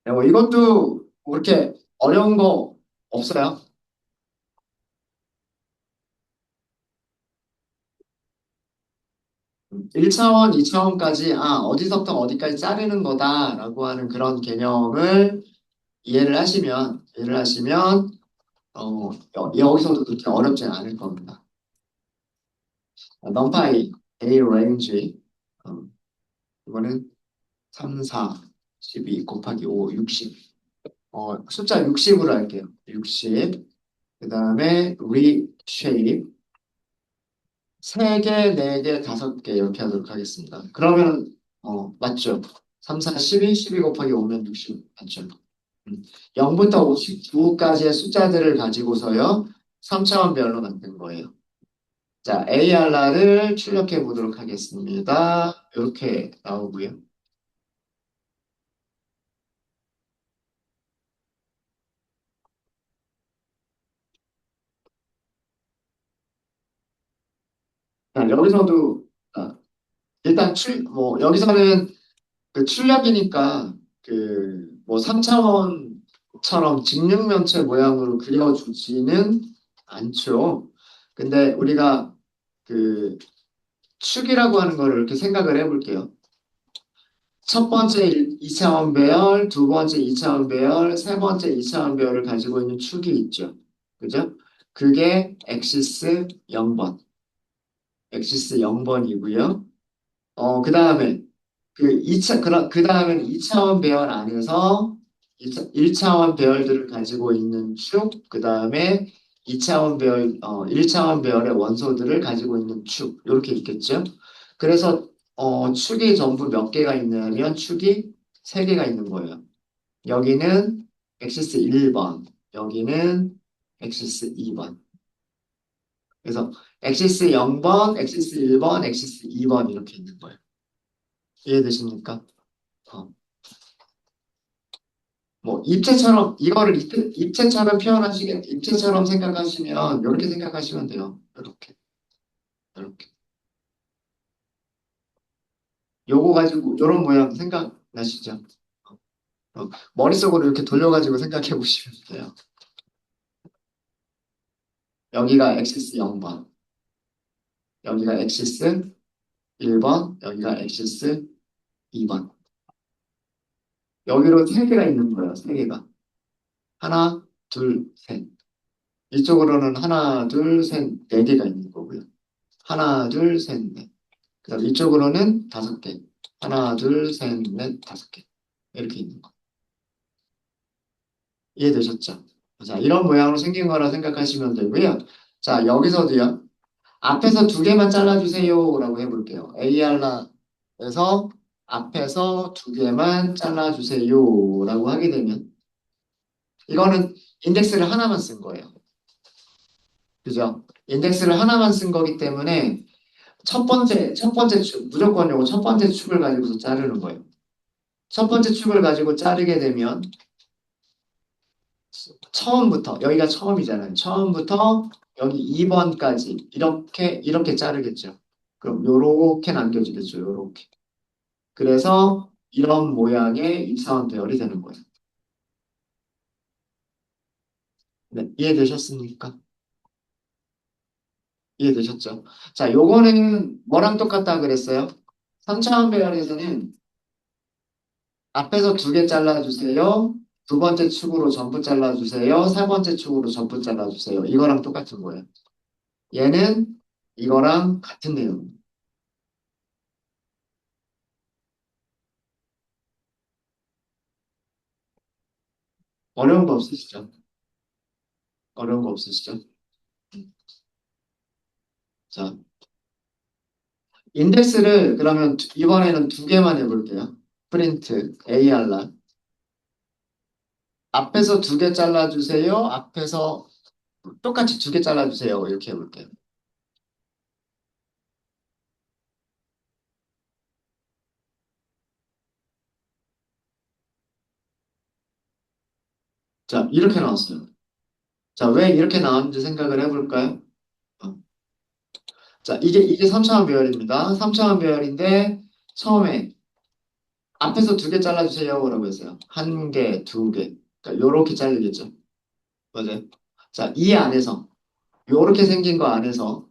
네, 뭐 이것도 뭐 이렇게 어려운 거 없어요. 1차원, 2차원까지, 어디서부터 어디까지 자르는 거다라고 하는 그런 개념을 이해를 하시면, 여기서도 그렇게 어렵진 않을 겁니다. 넘파이 A range, 어, 이거는 3, 4, 12 곱하기 5, 60. 숫자 60으로 할게요. 60. 그 다음에 reshape. 3개, 4개, 5개 이렇게 하도록 하겠습니다. 그러면, 맞죠? 3, 4, 12, 12 곱하기 5면 60. 맞죠? 0부터 59까지의 숫자들을 가지고서요. 3차원별로 만든 거예요. 자, ARR을 출력해 보도록 하겠습니다. 이렇게 나오고요. 자, 여기서도, 아, 일단 여기서는 그 출력이니까 뭐 3차원처럼 직육면체 모양으로 그려주지는 않죠. 근데 우리가 그 축이라고 하는 거를 이렇게 생각을 해볼게요. 첫 번째 2차원 배열, 두 번째 2차원 배열, 세 번째 2차원 배열을 가지고 있는 축이 있죠. 그죠? 그게 엑시스 0번, 엑시스 0번이고요. 그 다음에 그 다음엔 2차원 배열 안에서 1차원 배열들을 가지고 있는 축, 그 다음에 2차원 배열, 1차원 배열의 원소들을 가지고 있는 축, 이렇게 있겠죠. 그래서, 축이 전부 몇 개가 있냐면 축이 3개가 있는 거예요. 여기는 엑시스 1번, 여기는 엑시스 2번. 그래서 엑시스 0번, 엑시스 1번, 엑시스 2번 이렇게 있는 거예요. 이해되십니까? 어. 뭐 입체처럼 이거를 입체처럼 입체처럼 생각하시면 이렇게 생각하시면 돼요. 이렇게 요거 가지고 요런 모양 생각나시죠? 머릿속으로 이렇게 돌려가지고 생각해 보시면 돼요. 여기가 엑시스 0번, 여기가 엑시스 1번, 여기가 엑시스 2번. 여기로 3개가 있는 거예요. 3개가. 하나, 둘, 셋. 이쪽으로는 하나, 둘, 셋, 4개가 있는 거고요. 하나, 둘, 셋, 넷. 그다음 이쪽으로는 5개. 하나, 둘, 셋, 넷, 5개. 이렇게 있는 거. 이해되셨죠? 자, 이런 모양으로 생긴 거라 생각하시면 되고요. 자, 여기서도요. 앞에서 2개만 잘라주세요라고 해볼게요. AR라에서 앞에서 2개만 잘라주세요라고 하게 되면 이거는 인덱스를 하나만 쓴 거예요. 그죠? 인덱스를 하나만 쓴 거기 때문에 첫 번째 축, 무조건 요거 첫 번째 축을 가지고서 자르는 거예요. 첫 번째 축을 가지고 자르게 되면 처음부터 여기가 처음이잖아요. 처음부터 여기 2번까지 이렇게 자르겠죠. 그럼 요렇게 남겨지겠죠. 요렇게. 그래서 이런 모양의 이차원 배열이 되는 거예요. 네, 이해되셨습니까? 이해되셨죠? 자, 요거는 뭐랑 똑같다 그랬어요? 3차원 배열에서는 앞에서 2개 잘라주세요. 두 번째 축으로 전부 잘라주세요. 세 번째 축으로 전부 잘라주세요. 이거랑 똑같은 거예요. 얘는 이거랑 같은 내용. 어려운 거 없으시죠? 어려운 거 없으시죠? 자, 인덱스를 그러면 이번에는 2개만 해볼게요. 프린트 AR라. 앞에서 2개 잘라주세요. 앞에서 똑같이 2개 잘라주세요. 이렇게 해볼게요. 자, 이렇게 나왔어요. 자, 왜 이렇게 나왔는지 생각을 해볼까요? 어. 자, 이게 3차원 배열입니다. 3차원 배열인데 처음에 앞에서 2개 잘라주세요. 라고 했어요. 1개, 2개. 그러니까 요렇게 잘리겠죠. 맞아요. 자, 이 안에서 요렇게 생긴 거 안에서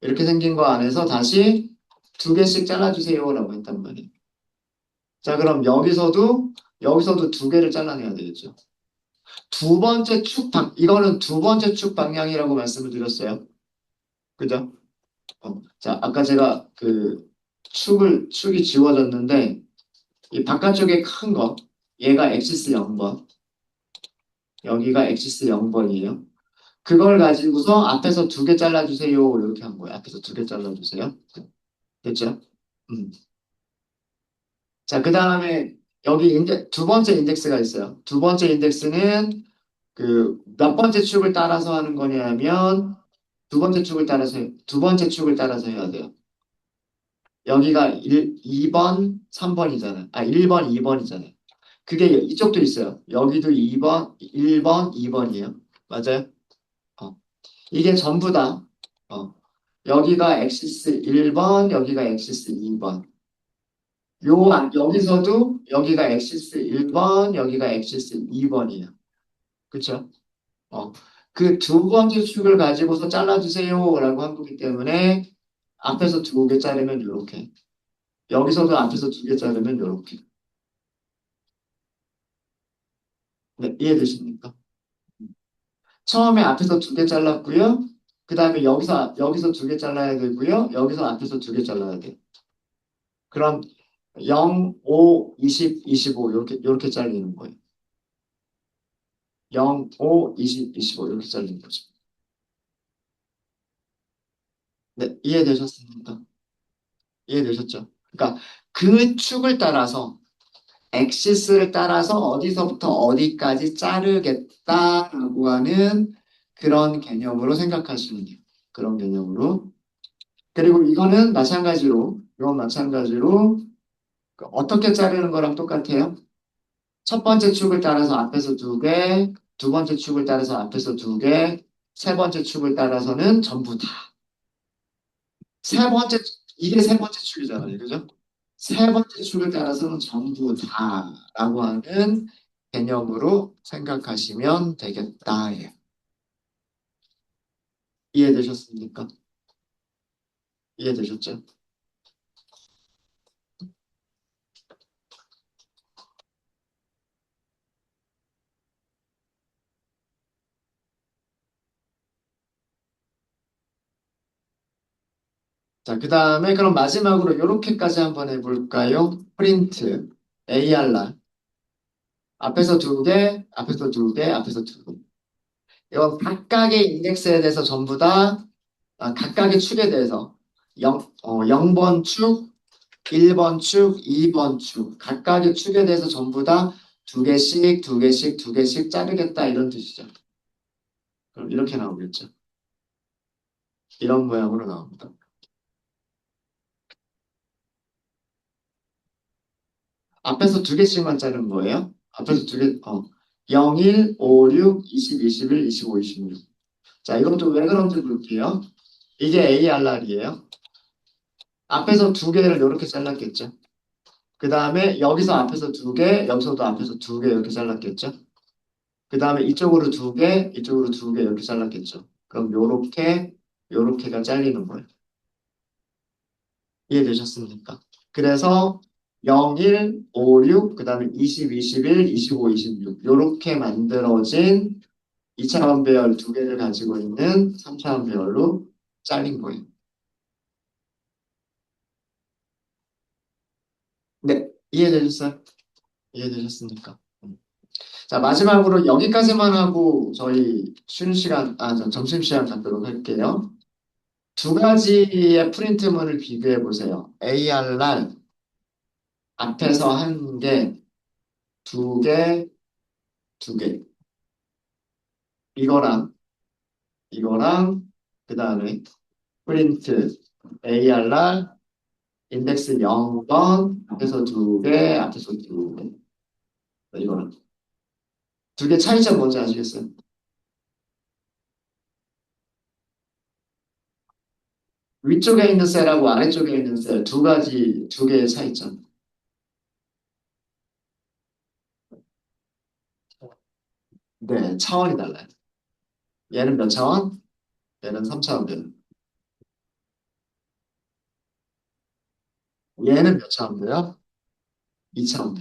이렇게 생긴 거 안에서 다시 두 개씩 잘라주세요라고 했단 말이에요. 자, 그럼 여기서도 두 개를 잘라내야 되겠죠. 이거는 두 번째 축 방향이라고 말씀을 드렸어요. 그죠? 자, 아까 제가 축이 지워졌는데, 이 바깥쪽에 큰 거, 얘가 엑시스 0번, 여기가 엑시스 0번이에요. 그걸 가지고서 앞에서 두 개 잘라주세요. 이렇게 한 거예요. 앞에서 두 개 잘라주세요. 됐죠? 음. 자, 그 다음에 여기 두 번째 인덱스가 있어요. 두 번째 인덱스는 몇 번째 축을 따라서 하는 거냐면 두 번째 축을 따라서 해야 돼요. 여기가 2번, 3번이잖아요. 1번, 2번이잖아요. 그게 이쪽도 있어요. 여기도 2번, 1번, 2번이에요. 맞아요? 어. 이게 전부 다, 여기가 엑시스 1번, 여기가 엑시스 2번. 여기가 엑시스 1번, 여기가 엑시스 2번이에요. 그쵸? 어. 그 두 번째 축을 가지고서 잘라주세요라고 한 거기 때문에 앞에서 두 개 자르면 이렇게. 여기서도 앞에서 두 개 자르면 이렇게. 네, 이해되십니까? 처음에 앞에서 두 개 잘랐고요. 그 다음에 여기서 두 개 잘라야 되고요. 여기서 앞에서 두 개 잘라야 돼. 그럼 0, 5, 20, 25 이렇게 잘리는 거예요. 0, 5, 20, 25 이렇게 잘리는 거죠. 네, 이해되셨습니까? 이해되셨죠? 그러니까 그 축을 따라서 엑시스를 따라서 어디서부터 어디까지 자르겠다라고 하는 그런 개념으로 생각하시면 돼요. 그런 개념으로. 그리고 이건 마찬가지로 어떻게 자르는 거랑 똑같아요. 첫 번째 축을 따라서 앞에서 두 개, 두 번째 축을 따라서 앞에서 두 개, 세 번째 축을 따라서는 전부 다. 세 번째, 이게 세 번째 축이잖아요. 그죠? 세 번째 축을 따라서는 전부 다라고 하는 개념으로 생각하시면 되겠다. 예. 이해되셨습니까? 이해되셨죠? 자, 그 다음에 그럼 마지막으로 이렇게까지 한번 해볼까요? 프린트, ARR. 앞에서 두 개, 앞에서 두 개, 앞에서 두 개. 이건 각각의 인덱스에 대해서 전부 다 각각의 축에 대해서 0번 축, 1번 축, 2번 축, 각각의 축에 대해서 전부 다 두 개씩, 두 개씩, 두 개씩 자르겠다 이런 뜻이죠. 그럼 이렇게 나오겠죠. 이런 모양으로 나옵니다. 앞에서 두 개씩만 자른 거예요. 앞에서 두 개, 0, 1, 5, 6, 20, 21, 25, 26. 자, 이것도 왜 그런지 볼게요. 이게 ARR이에요. 앞에서 두 개를 이렇게 잘랐겠죠. 그 다음에 여기서 앞에서 두 개, 여기서도 앞에서 두 개 이렇게 잘랐겠죠. 그 다음에 이쪽으로 두 개, 이쪽으로 두 개 이렇게 잘랐겠죠. 그럼 요렇게가 잘리는 거예요. 이해되셨습니까? 그래서 0, 1, 5, 6, 그 다음에 20, 21, 25, 26 요렇게 만들어진 2차원 배열 두 개를 가지고 있는 3차원 배열로 잘린 거예요. 네, 이해되셨어요? 이해되셨습니까? 자, 마지막으로 여기까지만 하고 저희 쉬는 시간, 점심시간 갖도록 할게요. 두 가지의 프린트물을 비교해 보세요. ARR 앞에서 한 개, 두 개, 두 개. 이거랑 그 다음에 프린트 ARR 인덱스 0번 앞에서 두 개, 앞에서 두 개. 이거는 두 개 차이점 뭔지 아시겠어요? 위쪽에 있는 셀하고 아래쪽에 있는 셀 두 개의 차이점. 네, 차원이 달라요. 얘는 몇 차원? 얘는 3차원 되는. 얘는 몇 차원배요? 2차원배.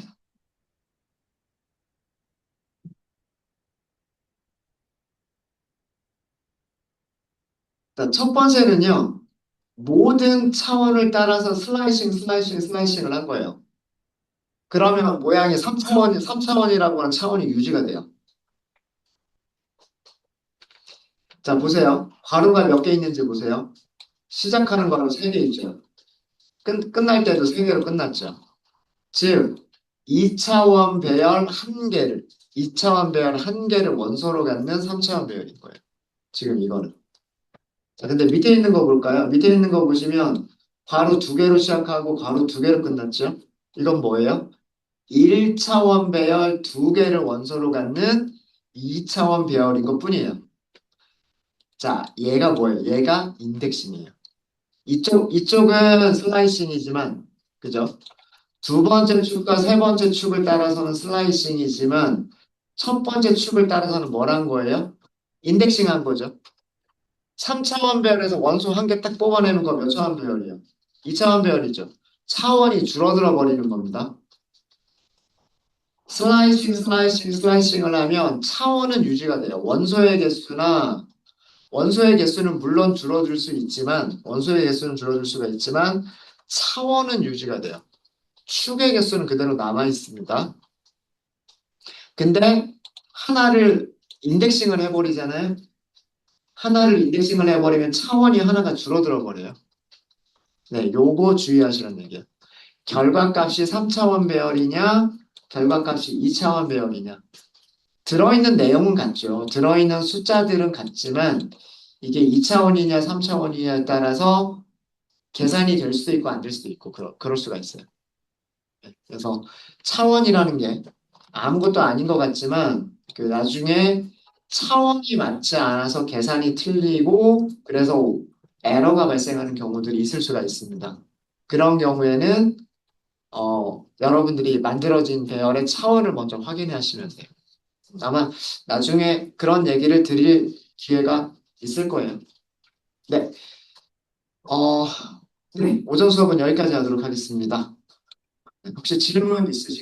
첫 번째는요, 모든 차원을 따라서 슬라이싱을 한 거예요. 그러면 모양이 3차원이라고 하는 차원이 유지가 돼요. 자, 보세요. 괄호가 몇 개 있는지 보세요. 시작하는 괄호 3개 있죠. 끝날 때도 3개로 끝났죠. 즉, 2차원 배열 1개를, 2차원 배열 1개를 원소로 갖는 3차원 배열인 거예요. 지금 이거는. 자, 근데 밑에 있는 거 볼까요? 밑에 있는 거 보시면 괄호 2개로 시작하고 괄호 2개로 끝났죠? 이건 뭐예요? 1차원 배열 2개를 원소로 갖는 2차원 배열인 것 뿐이에요. 자, 얘가 뭐예요? 얘가 인덱싱이에요. 이쪽은 슬라이싱이지만, 그죠? 두 번째 축과 세 번째 축을 따라서는 슬라이싱이지만, 첫 번째 축을 따라서는 뭘 한 거예요? 인덱싱 한 거죠. 3차원 배열에서 원소 1개 딱 뽑아내는 거 몇 차원 배열이에요? 2차원 배열이죠. 차원이 줄어들어 버리는 겁니다. 슬라이싱을 하면 차원은 유지가 돼요. 원소의 개수는 물론 줄어들 수 있지만, 원소의 개수는 줄어들 수가 있지만, 차원은 유지가 돼요. 축의 개수는 그대로 남아 있습니다. 근데 하나를 인덱싱을 해버리잖아요. 하나를 인덱싱을 해버리면 차원이 하나가 줄어들어 버려요. 네, 요거 주의하시는 얘기예요. 결과값이 3차원 배열이냐, 결과값이 2차원 배열이냐. 들어있는 내용은 같죠. 들어있는 숫자들은 같지만 이게 2차원이냐 3차원이냐에 따라서 계산이 될 수도 있고 안 될 수도 있고 그럴 수가 있어요. 네, 그래서 차원이라는 게 아무것도 아닌 것 같지만 그 나중에 차원이 맞지 않아서 계산이 틀리고 그래서 에러가 발생하는 경우들이 있을 수가 있습니다. 그런 경우에는 여러분들이 만들어진 배열의 차원을 먼저 확인하시면 돼요. 아마 나중에 그런 얘기를 드릴 기회가 있을 거예요. 네, 어, 네, 오전 수업은 여기까지 하도록 하겠습니다. 혹시 질문 있으신